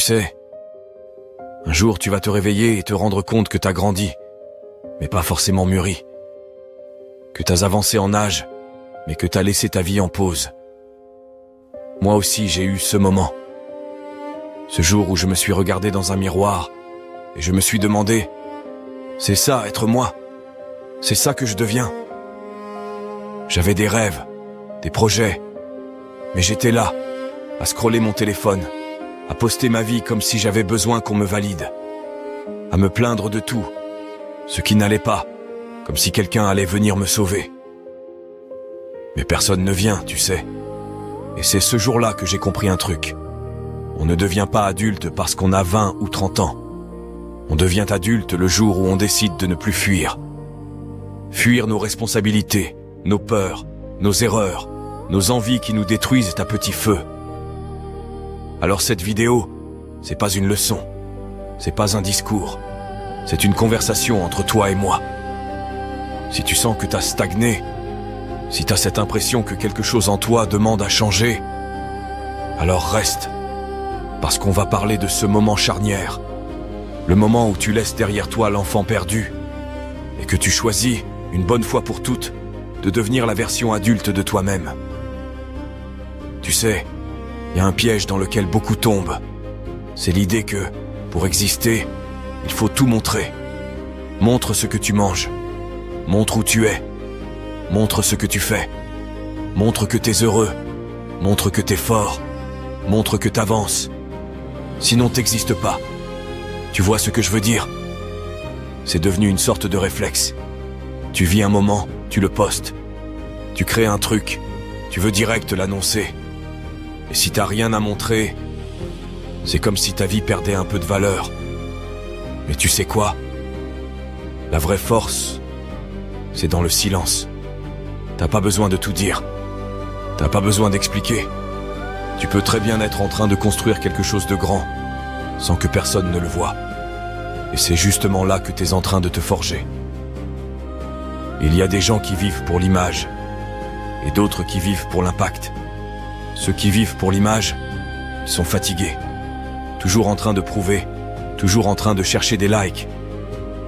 sais, un jour tu vas te réveiller et te rendre compte que t'as grandi, mais pas forcément mûri. Que t'as avancé en âge, mais que t'as laissé ta vie en pause. Moi aussi j'ai eu ce moment. Ce jour où je me suis regardé dans un miroir et je me suis demandé, c'est ça être moi? C'est ça que je deviens? J'avais des rêves, des projets, mais j'étais là, à scroller mon téléphone, à poster ma vie comme si j'avais besoin qu'on me valide, à me plaindre de tout, ce qui n'allait pas, comme si quelqu'un allait venir me sauver. Mais personne ne vient, tu sais. Et c'est ce jour-là que j'ai compris un truc. On ne devient pas adulte parce qu'on a 20 ou 30 ans. On devient adulte le jour où on décide de ne plus fuir. Fuir nos responsabilités, nos peurs, nos erreurs, nos envies qui nous détruisent à petit feu. Alors cette vidéo, c'est pas une leçon, c'est pas un discours, c'est une conversation entre toi et moi. Si tu sens que t'as stagné, si t'as cette impression que quelque chose en toi demande à changer, alors reste, parce qu'on va parler de ce moment charnière, le moment où tu laisses derrière toi l'enfant perdu, et que tu choisis, une bonne fois pour toutes, de devenir la version adulte de toi-même. Tu sais, il y a un piège dans lequel beaucoup tombent. C'est l'idée que, pour exister, il faut tout montrer. Montre ce que tu manges. Montre où tu es. Montre ce que tu fais. Montre que t'es heureux. Montre que t'es fort. Montre que t'avances. Sinon t'existes pas. Tu vois ce que je veux dire? C'est devenu une sorte de réflexe. Tu vis un moment, tu le postes. Tu crées un truc, tu veux direct l'annoncer. Et si t'as rien à montrer, c'est comme si ta vie perdait un peu de valeur. Mais tu sais quoi? La vraie force, c'est dans le silence. T'as pas besoin de tout dire. T'as pas besoin d'expliquer. Tu peux très bien être en train de construire quelque chose de grand, sans que personne ne le voie. Et c'est justement là que t'es en train de te forger. Il y a des gens qui vivent pour l'image, et d'autres qui vivent pour l'impact. Ceux qui vivent pour l'image, ils sont fatigués, toujours en train de prouver, toujours en train de chercher des likes.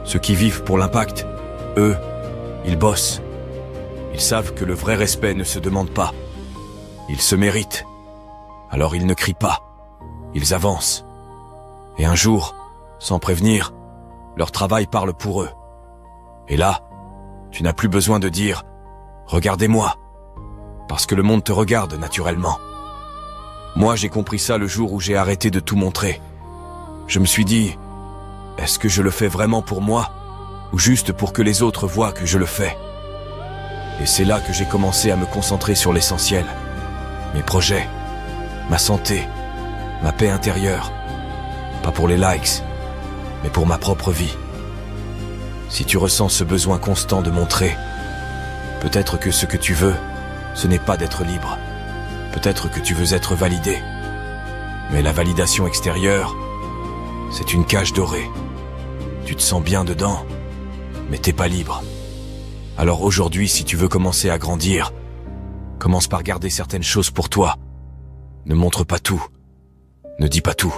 Ceux qui vivent pour l'impact, eux, ils bossent. Ils savent que le vrai respect ne se demande pas. Ils se méritent. Alors ils ne crient pas. Ils avancent. Et un jour, sans prévenir, leur travail parle pour eux. Et là, tu n'as plus besoin de dire « Regardez-moi », parce que le monde te regarde naturellement. Moi, j'ai compris ça le jour où j'ai arrêté de tout montrer. Je me suis dit « Est-ce que je le fais vraiment pour moi ou juste pour que les autres voient que je le fais ?» Et c'est là que j'ai commencé à me concentrer sur l'essentiel. Mes projets, ma santé, ma paix intérieure. Pas pour les likes, mais pour ma propre vie. Si tu ressens ce besoin constant de montrer, peut-être que ce que tu veux, ce n'est pas d'être libre. Peut-être que tu veux être validé. Mais la validation extérieure, c'est une cage dorée. Tu te sens bien dedans, mais t'es pas libre. Alors aujourd'hui, si tu veux commencer à grandir, commence par garder certaines choses pour toi. Ne montre pas tout. Ne dis pas tout.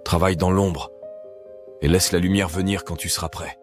Travaille dans l'ombre et laisse la lumière venir quand tu seras prêt.